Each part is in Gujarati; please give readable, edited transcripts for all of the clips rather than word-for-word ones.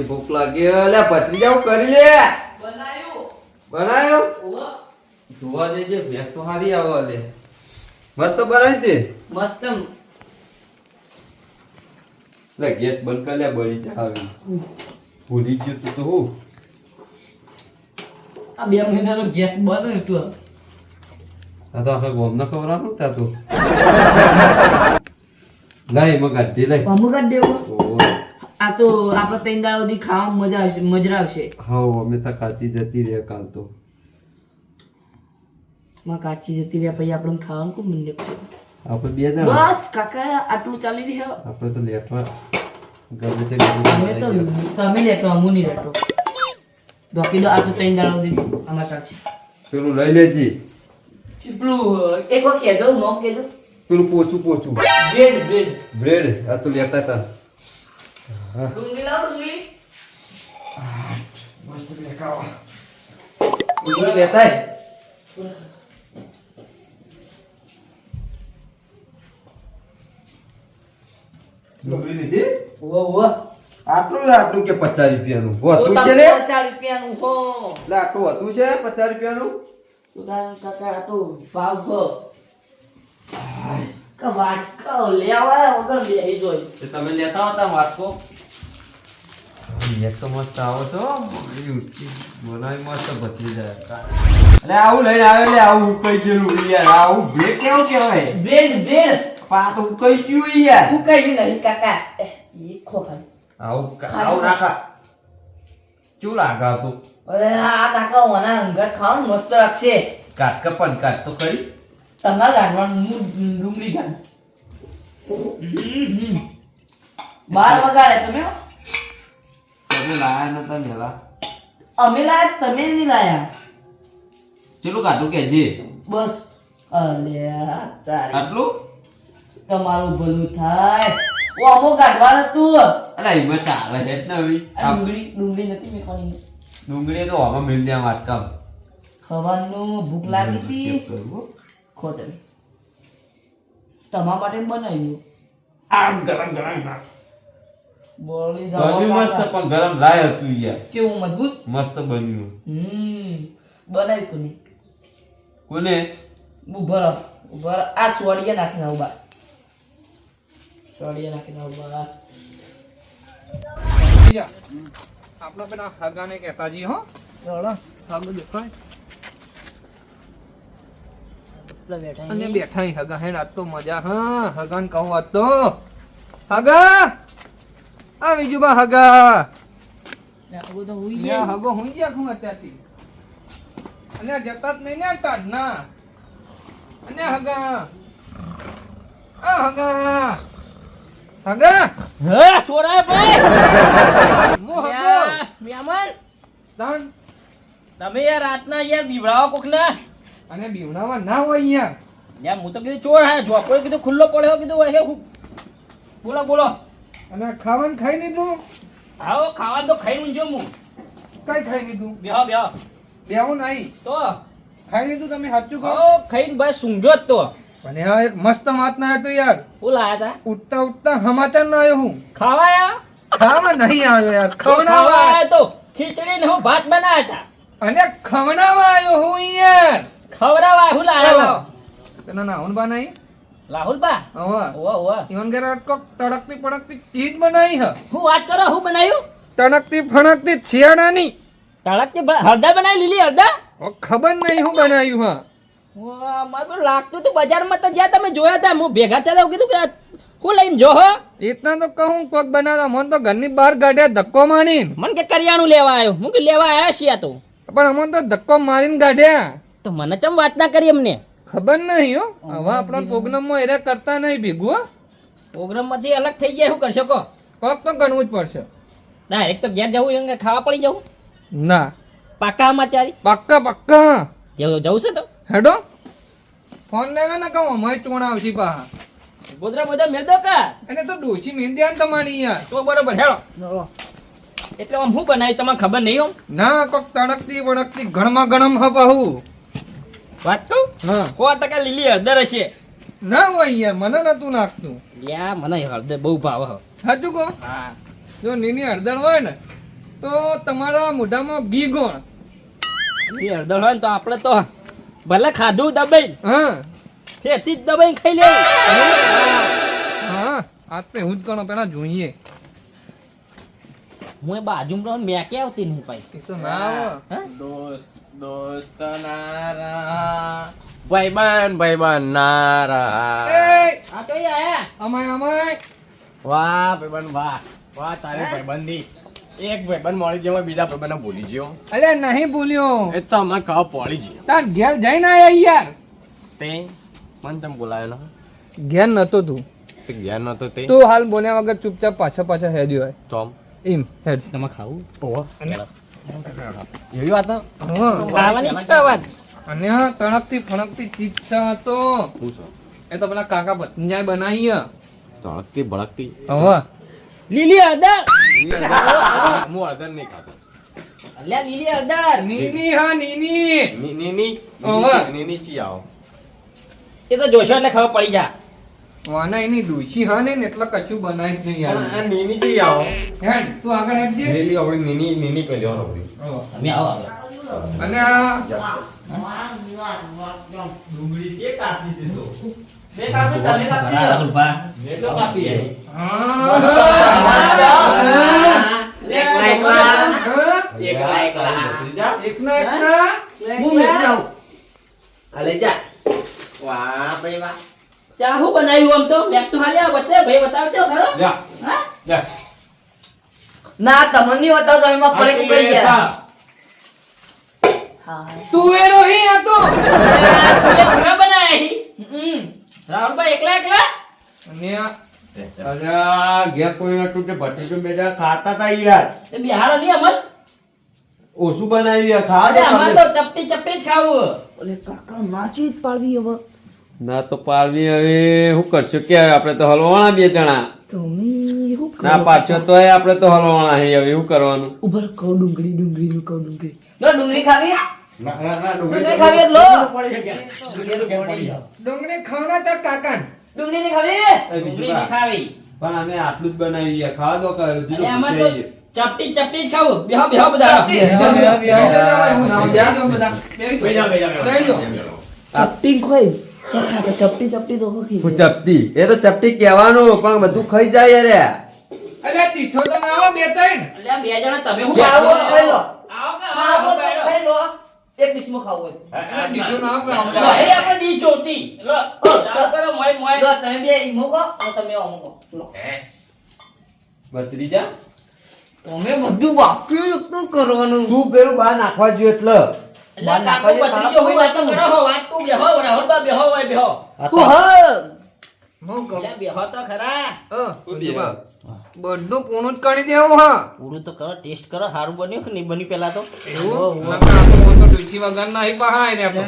ભૂખ લાગી લે ભત્રીજા હું કરી લે બનાયો જોવા દેજે ભેગ તો હારી આવો લે મસ્ત બનાવી દે મસ્ત લે ગેસ બંધ કર લે બળી જાવે ભૂલી ગયો તું તો હું આ 2 મહિનાનો ગેસ બંધ એટલો આ તો આખા ગોમ ન ખવરાનું તાતું લઈ મગાડી લઈ મગાડ દેવો ઓ આ તો આપણે 3 દાડા સુધી ખાવા મજા આવશે હા અમે તો કાચી જતી રે કાલ તો માં કાચી જતી રહ્યા પછી આપણે ખાવાનું ખૂબ મંદે આપણે બે જણા બસ કાકા આટલું ચાલી રહ્યો આપણે તો લેટવા ગમે તે તમે તો તમે લેટો અમુ નહીં લેટો ડોકી દો આ તો 3 દાડા સુધી અમાર ચાલશે પેલું લઈ લેજી ચીપલું એક વાર કહેજો નોમ કહેજો પેલું પોચું બ્રેડ આ તો લેતા હતા ડુંગળી લાવ ડુંગળી મસ્ત લેકાવા ડુંગળી લેતા ડુંગળી લીધી આટલું કે 50 રૂપિયાનું હતું છે ને 50 રૂપિયાનું હો એટલે આટલું હતું છે 50 રૂપિયાનું સુદાન કાકા આ તો ભાવ હો કા વાટકો લેવા વગર બેહી જોઈ તમે લેતા હતા વાટકો એક તો મસ્ત આવો છો બનાવી મસ્ત બચી જાય અરે આવું લઈને આવ્યો લે આવું ઉકાઈ ગયેલું યાર આવું બ્રેડ કેવું કહેવાય બ્રેડ પા તો ઉકાઈ ગયું યાર ઉકાઈ નહીં કાકા એ ખો ખાય આવું નાખા ચૂ લાગા તું અરે આ કાકા ઓના અંગત ખાવ મસ્ત લાગશે કાટ કપન કાટ તો કરી તમારે ગાંઠવાનું ડુંગળી ગાંઠ બાર વગાડે તમે તમે લાયા નતા મેલા અમે લાયા તમે નહીં લાયા ચેલું કાટું કે છે બસ અલ્યા તારી આટલું તમારું ભલું થાય ઓ અમો ગાંઠવાનું તું અરે એમાં ચાલે છે જ ને હવે આ ડુંગળી નથી મેકવાની ડુંગળી તો આમાં મિલ દે વાટકામ ખવાનું ભૂખ લાગી હતી ખો તમે તમારા માટે બનાવ્યું આમ ગરમ નાખ બોલી બન્યું મસ્ત પણ ગરમ લાય હતું યાર કેવું મજબૂત મસ્ત બન્યું બનાવ્યું કોની કોને ઉભર આ સોડિયા નાખીને ઉભા સોડિયા નાખીને ઉભા આપણે પેલા હગાને કહેતા જી હો ચલો હગો દેખાય બેઠા અને બેઠા હી હગા હે રાત તો મજા હા હગાન કહું વાત તો હગા આ બીજુબા હગા આગો તો હુઈ યા હગો હુઈ ગયા હું અત્યારથી અને જતા જ નહીં ને ટાઢના અને હગા આ હગા હગા હે ચોરાય ભાઈ મો હગો મિયામન તાન તમે યાર રાતના યાર બીવડાવો કોકના અને બીવડાવા ના હોય યાર યાર હું તો કીધું ચોર હા જોકોએ કીધું ખુલ્લો પડ્યો કીધું હે બોલો અને ખાવાનું ખાઈ લીધું આવો ખાવાનું તો ખાઈ ઊંજો હું કઈ ખાઈ લીધું બેહો બેવું નહીં તો ખાઈ લીધું તમે સાચું કહો આવો ખાઈને બસ ઊંઘ્યો જ તો અને આ એક મસ્ત વાત ના હતો યાર હું લાયા તા ઉઠતા ઉઠતા સમાચાર ના આવ્યો હું ખાવાયા ખાવા નહીં આવ્યો યાર ખાવા ખવડાવવા આયા તો ખીચડી ને હું ભાત બનાવ્યા હતા અને ખવડાવવા આવ્યો હું યાર ખવડાવવા હું લાયા તને ના હું બનાવી રાહુલ બા હવે ઓવા ઈવન કે કોક તડકતી પડકતી ચીજ બનાવી હ હું વાત કરો હું બનાવ્યું તડકતી ફણકતી છિયાડાની તળક હળદર બનાવી લીલી હળદર ખબર નહીં હું બનાવ્યું હા વાહ મારું લાગતું તું બજારમાં તો જ્યાં તમે જોયા હતા હું ભેગા થયા હતા કીધું કે હું લઈને જો હો એટલા તો કહું કોક બનાવતા મને તો ઘરની બહાર કાઢ્યા ધક્કો મારીને મને કે કરિયાણું લેવા આવ્યો હું કે લેવા આવ્યા છીએ આ તો પણ અમને તો ધક્કો મારીને કાઢ્યા તો મને ચમ વાત ના કરી અમને ખબર નહીં હો હવે આપણા પ્રોગ્રામમાં એરા કરતા નહીં ભેગું હો પ્રોગ્રામમાંથી અલગ થઈ જાય શું કરશો કહો કોક તો ગણવું જ પડશે ડાયરેક્ટ તો ઘેર જવું કે ખાવા પડી જવું ના પાકા સમાચારી પક્કા જવું છે તો હેડો ફોન લેવા ને કહું અમે ટોણ આવશી પાહા ગોદરા બોદરા મેળ દો કા એને તો ડોશી મહેંદી આન તમારી યાર તો બરોબર હેડો એટલે આમ હું બનાવી તમને ખબર નહીં હો ના કોક તડકતી વડકતી ગણમાં ગણમ હપાહુ વાત કહું હા 100% લીલી હળદર હશે ના હોય યાર મને નતું નાખતું યા મને હળદર બહુ ભાવ હ સાચું કહો હા જો નીની હળદર હોય ને તો તમારા મોઢામાં ઘી ગોળ. એ હળદર હોય ને તો આપણે તો ભલે ખાધું દબાઈ હા ફેરથી જ દબાઈ ખાઈ લેવું. હા આ તો એવું જ કરો પેલા જોઈએ. હું એ બાજુમાં મેં કે આવતી નહીં પાઈ. એ તો ના આવે. હા? દોસ્ત નારા ભાઈબંધ નારા. એ આ તો અહીં આયા. અમાય અમાય. વાહ ભાઈબંધ વાહ વાહ તારી ભાઈબંધી. એક ભાઈબંધ મળી ગયો બીજા ભાઈબંધને ભૂલી ગયો. અલ્યા નહીં ભૂલ્યો. એ તો અમારે ખાવા પડી ગયો. તાર ઘેર જઈને આયા યાર. તે મને તમ બોલાયેલો ઘેર નતો તું. તે જ્ઞાન નતો તે તું હાલ બોલ્યા વગર ચૂપચાપ પાછા હેડ્યો હોય. ચોમ એમ હેડ. તમે ખાવું ઓહો એવી વાત ના હા. ખાવાની ઈચ્છા વાત. અને આ તણકતી ફણકતી ચીજ હતો. હું છો એ તો પેલા કાકા ભત્રીજાએ બનાવી હે. તળકતી ભડકતી હવે લીલી હળદર. હું અદર નહીં ખાતો. અલ્યા લીલી હળદર. નીની હા નીની. નીની ઓહો. નીની ચી આવો એ તો જોશો એટલે ખબર પડી જા. વાના એની ડોશી હા ને એટલે કશું બનાવી જ નહીં યાર. આ નીની ચી આવો હેડ તું આગળ હેડજે. નીની આપણી નીની કહી દેવાનો આપણી. તમે આવો હવે. અને આ ડુંગળી કે કાપી દીધો બે કાપી તમે કાપી લો. મેં તો કાપી આવી. ભત્રીજા, એકના એકના. હું મેં લાવું. આ લઈ જા. વાહ ભાઈ વાહ ચા હું બનાવ્યું આમ તો મેં તો હાલ્યા બતે ભાઈ બતાવજો ખરો. જા, હા? જા. ના તમને નહીં બતાવ તમે માં પડે કઈ ગયા તું એનો હી હતો. તમે ઘણા બનાવી. રાહુલભાઈ એકલા એકલા. અને આ અરે આ ઘેર કોઈ નતું તે ભત્રીજો બેટા ખાતા તા યાર. એ બિહારો નહીં અમર. ઓછું બનાવી યાર, ખાવા અરે દે અમારે તમે. તો ચપટી ચપટી જ ખાવું. ઓલે કાકા નાચી જ પાડવી હવે ના તો પાડવી હવે શું કરશું કે આપણે તો હલવાણા બે જણા. તમે શું કરો ના પાછો તો આપણે તો હલવાણા હે હવે શું કરવાનું. ઉભા રહો, કહો ડુંગળી ડુંગળી નું કહો ડુંગળી લો ડુંગળી ખાવી. ના ના ના ડુંગળી ખાવી જ લો. ડુંગળી ખાવના તાર કાકા. ડુંગળી ની ખાવી. એ બીજું ડુંગળી ની બા. ખાવી. પણ અમે આટલું જ બનાવી યાર, ખાવા દો કે હજુ તો અરે આમાં તો પૂછાઈ ગયું. ચપટી ચપટી જ ખાવું. બેહો બેહો બધા. ચપટી ખોઈ એ કાકા ચપટી ચપટી તો ખોખી હું ચપટી એ તો ચપટી કહેવાનું પણ બધું ખાઈ જાય યાર. અલ્યા તીખો તો ના આવો બે ત્રણ. અલ્યા બે જણા તમે હું ખાવો તો ખાઈ લો આવો કે ખાવો આવો તો બેઠો. ખાઈ લો એક ડીશમાં ખાવું હોય અલ્યા તીખો ના આવો લો, પેલા. એ આપણે ડી જોતી. લો ચાલ કરો મોય મોય. લો તમે બે ઈમો કહો અને તમે ઓમો કહો લો ભત્રીજા તમે બધું વાપર્યું એટલું કરવાનું તું પેલું બહાર નાખવા જોઈએ એટલે. અલ્યા કાકો ભત્રીજો હોય વાતો કરો હો વાત તું બેહો રાહુલબા બેહો હોય બેહો. તું હા હું કહું. અલ્યા બેહો તો ખરા. બધું પૂરું જ કરી દેવું હા. પૂરું તો કરો ટેસ્ટ કરો સારું બન્યું કે નહીં બન્યું પેલા તો. એવું નકર આપણું તો ડૂચી વગર ના અહીં પહાય ને આપણે.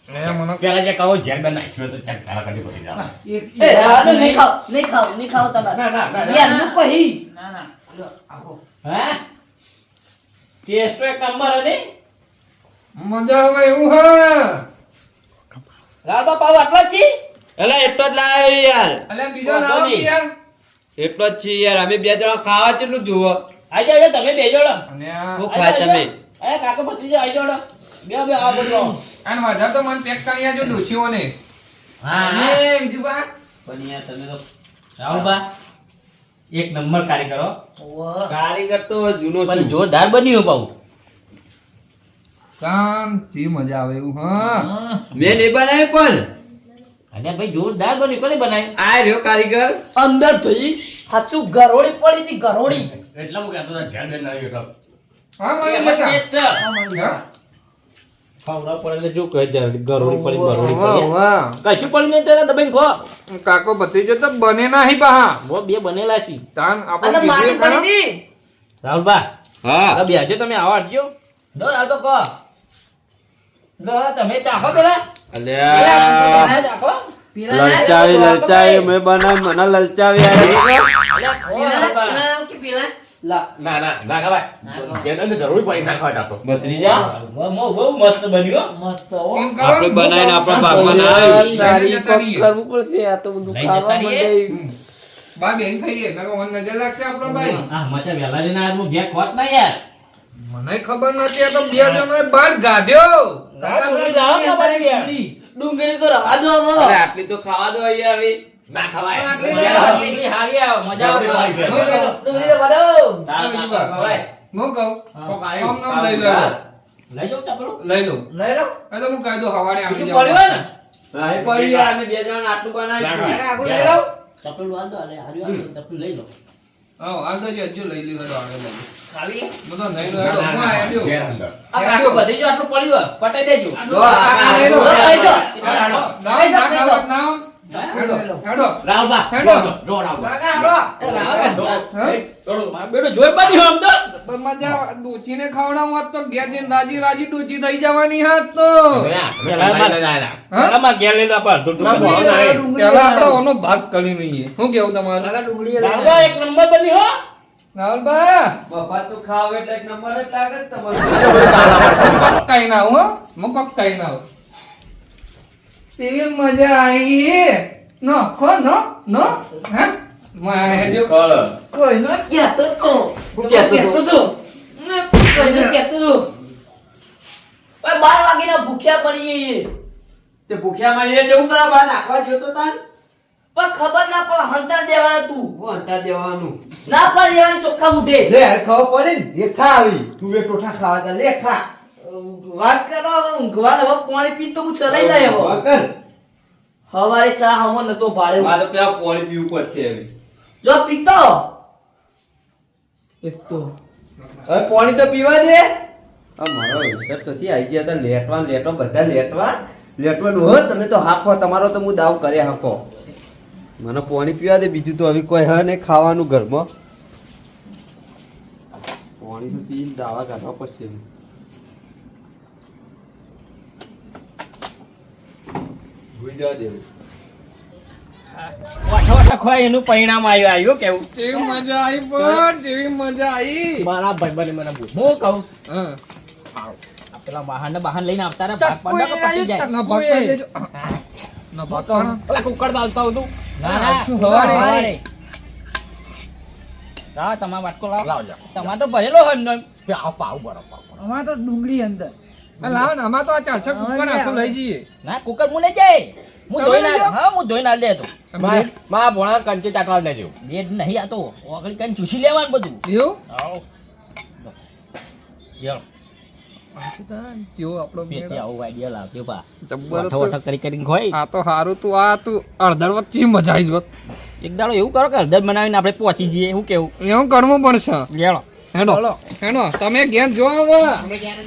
એ મને પેલા જે કહો જેલ બન નાખ્યો તો ત્યાં કાલા કાઢી પડી જાવ એ રાડો નહીં ખાવ નહીં ખાવ તમારે ના, ના, ના, ના. યાર નું કહી ના ના લો આખો. હે ટેસ્ટ તો એક નંબર હે નહીં. મજા આવે એવું હા. રાહુલબા પાવ આટલો જ છે. એટલે એટલો જ લાવ્યો યાર, અલ્યા બીજો ના આવો કે યાર. એટલો જ છે યાર. અમે બે જણા ખાવા કેટલું જુઓ. આઈ જાઓ તમે બે જોડો. અને આ શું ખાય તમે? અરે કાકો ભત્રીજો આઈ જોડો. બે આ બધું. આને વધારે તો મને પેક કરી આજો ડોશીઓને. હા અને બીજું બા પણ યાર તમે તો રાહુલબા એક નંબર કારીગર હો. કારીગર તો જૂનો પણ છું. જોરદાર બન્યું પાઉં. શાંતિ મજા આવે એવું હા. મેં નહીં બનાવ્યું પણ અને ભાઈ જોરદાર બન્યું કોને બનાવ્યું. આ રહ્યો કારીગર. અંદર ભાઈ સાચું ગરોળી પડી હતી ગરોળી એટલે હું કહેતો હતો જેલ બન નાખ્યો તો હા મને એમાં લેતા. ટેસ્ટ છે. હા? ખાવડા પડે એટલે જો કહે છે ગરોળી પડી ગરોળી વાહ, પડી. વાહ. કશું પડી નહીં તો દબાઈને ખો. કાકો ભત્રીજો તો બને નહીં પહા. બહુ બે બનેલા છે. તાન અને આપણે માટી બીજું પડી ખાવા. હતી રાહુલબા હા હવે બેહજો તમે આવો હટજો. દો રાહુલબા કહો. દો તમે ચાખો પેલા. અલ્યા ચાખો. લલચાવી લલચાવી મેં બનાવી મને લલચાવી યાર. અલ્યા ખો રાહુલબા. લા ના ના ના ખવાય જેલ અંદર જરૂર પડી ના ખવાય તાતો ભત્રીજા બહુ મસ્ત બન્યું હો. મસ્ત હો એમ કરો. આપણે બનાવીને આપણા ભાગમાં ના આવ્યું. તારી જતા રહીએ. કરવું પડશે આ તો બધું લઈ ખાવા જતા રહીએ. માંડે બા બેન ખાઈએ નકર ઓન નજર લાગશે આપણો ભાઈ આ મચા વેલા જઈને આ હું ઘેર ખોટ ના યાર મને ખબર નથી આ તો બે જણોએ બાર ગાઢ્યો ડુંગળી તો રવા દો હવે. અરે આટલી તો ખાવા દો અહીંયા આવી. ના ખવાય હારી આવે મજા આવે ડુંગળી રવા દો. ખવાય. હું કહું કોક આવ્યું. આમ નામ લઈ લો લઈ જાઉં ચાપલો લઈ લો લઈ લો. એ તો હું કહી દઉં હવારે આવી બીજું જાવ પડ્યું હોય ને રાહી પડી યાર, અમે બે જણ આટલું બનાવ્યું. ના આગળ લઈ લો. ચપલું હાલ દો અલે હારી હાલ ચપલું લઈ લો હા આ તો હજુ લઈ લ્યો હેડો આગળ લઈ ખાવી બધો નહીં લો હેડો હું આ હેડ્યો ઘેર અંદર. આ કાકો બધી જો આટલું પડ્યું હોય પટાઈ દેજો જો આ લઈ લો લઈ જાઓ. નામ ના ખાવત નામ હેડો હેડો રાવબા, હેડો. જો રાવબા. કાકા હાલો એ રાવણ હા? થોડું. મારો બેટો જોઈ પાડી આમ તો પણ મજા ડૂચીને ખવડાવું હોત તો ઘેર જઈને રાજી રાજી ડૂચી થઈ જવાની હાથ તો યા, અમે કમાઈને જાય. હા? પેલા માં ઘેર લઈ લો આપણ ધૂળ ના, ધૂળ બોલો નહીં. પેલા આપણે ઓનો ભાગ કરી લઈએ શું કેવું તમારું કાકા ડુંગળી લઈ લો. રાવણ એક નંબર બની હો રાહુલભાઈ બફા તો ખાવ એટલે એક નંબર જ લાગે છે તમારો. કોક કઈ ના હું હું કોક કઈ ના હું કેવી મજા આવી નો ખો નો હે માં હેડ્યો કોઈનો કહેતો તો. હું કહેતો તો? કોઈનો કહેતો તો. ઓય 12 વાગ્યાના ભૂખ્યા પડીએ છીએ. તે ભૂખ્યા મારીને જવું કરા બહાર નાખવા જોતો તાન. પણ ખબર ના પડે હંતાર દેવાના તું. હું અંટા દેવાનું. ના પડે દેવાની ચોખ્ખા મુઠે. લે ખબર પડે ને એ ખા આવી. તું એ ટોઠા ખાવા તા લે ખા. વાત કરો હવે ઊંઘવાને હવે પાણી પી તો હું ચલાઈ જાય હવે. વગર. હવારે ચા હમો નતો ભાડે. મારે તો પેલા પાણી પીવું પડશે હવે. જો પીતો એક તો હવે પાણી તો પીવા દે. આ મારો વિશ્વાસ નથી આવી ગયા તા લેટવા ને લેટો બધા લેટવાનું હો તમે તો હાખો તમારો તો હું દાવ કરે હાખો. મને પાણી પીવા દે બીજું તો હવે કોઈ હે ને ખાવાનું ઘરમાં. પાણી તો પીને દાવા કાઢવા પડશે. ભૂઈ જવા દેવું. વાઠા વાઠા ખોય એનું પરિણામ આવ્યું કેવું જેવી મજા આવી પણ જેવી મજા આવી મારા ભાઈબંધે મને પૂછ્યું. હું કહું હા આ પેલા બહાર લઈને આવતા રે ભાગ પડે કે પતી જાય ના ભાગ કરી દેજો ના ભાગ કરો ઓલા કુકર દાલતા હતું. ના ના હવારે. લાવ તમારા વાટકો લાવ લાવજો. તમારે તો ભરેલો હોય ને પાવ પાવ બરો પાવ. અમાર તો ડુંગળી અંદર આ લાવ ને આમાં તો આ ચાર છ કુકર આખું લઈ જઈએ ના કુકર હું લઈ જાય હું તમે ધોઈ લઈ ના જાઓ? હા હું ધોઈ ના લે તો મારા ભોળા કંચે ચાટવા દેજો. બેડ નહીં આતો ઓગળી કઈ ચૂસી લેવાનું બધું એવું આવો જેલો જેવો આપણો પેટી મેળ. આવું આઈડિયા લાવજો બા જબ્બર વાઠો વાઠો કરી કરીને ખોઈ આ તો હારું તું આ તું અડધર વચ્ચે મજા આવી જોત એક દાડો એવું કરો કે હળદર બનાવીને આપણે પહોંચી જઈએ શું કેવું એવું કરવું પડશે લેલો હેડો હેડો તમે ઘેર જો હવે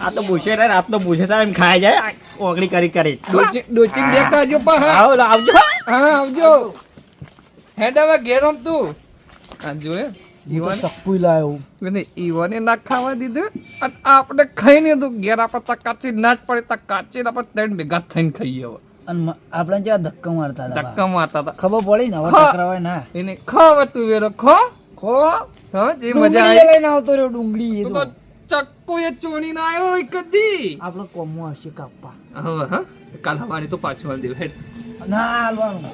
આ તો પૂછે રે રાત તો પૂછે તારે એમ ખાઈ જાય આ ઓગળી કરી ડોચી દેખાજો પા હા આવો લો, આવજો હા આવજો હેડ હવે ઘેર આમ તું આ જોયે ચપ્પુ લાયો અને ઈવોને ના ખાવા દીધું અને આપણે ખાઈને તો ઘેર આપણે તકાચી ના જ પડે તકાચી આપણે ત્રણ ભેગા થઈને ખાઈએ હવે અને આપણે જ્યાં ધક્કા મારતા હતા ધક્કા મારતા હતા ખબર પડી ને હવે હા. ટકરાવાય ના એને ખાવ તું વેરો ખો ખો હા જે મજા ડુંગળી આવી લઈને આવતો રહ્યો ડુંગળી એ તું તો તો ચક્કુ એ ચોણી ના આવ્યો હોય કદી આપણે કોમો આવશે કાપવા હવે હા કાલ હવારે તો પાછું હાલ દેવું હેડ ના હાલવાનું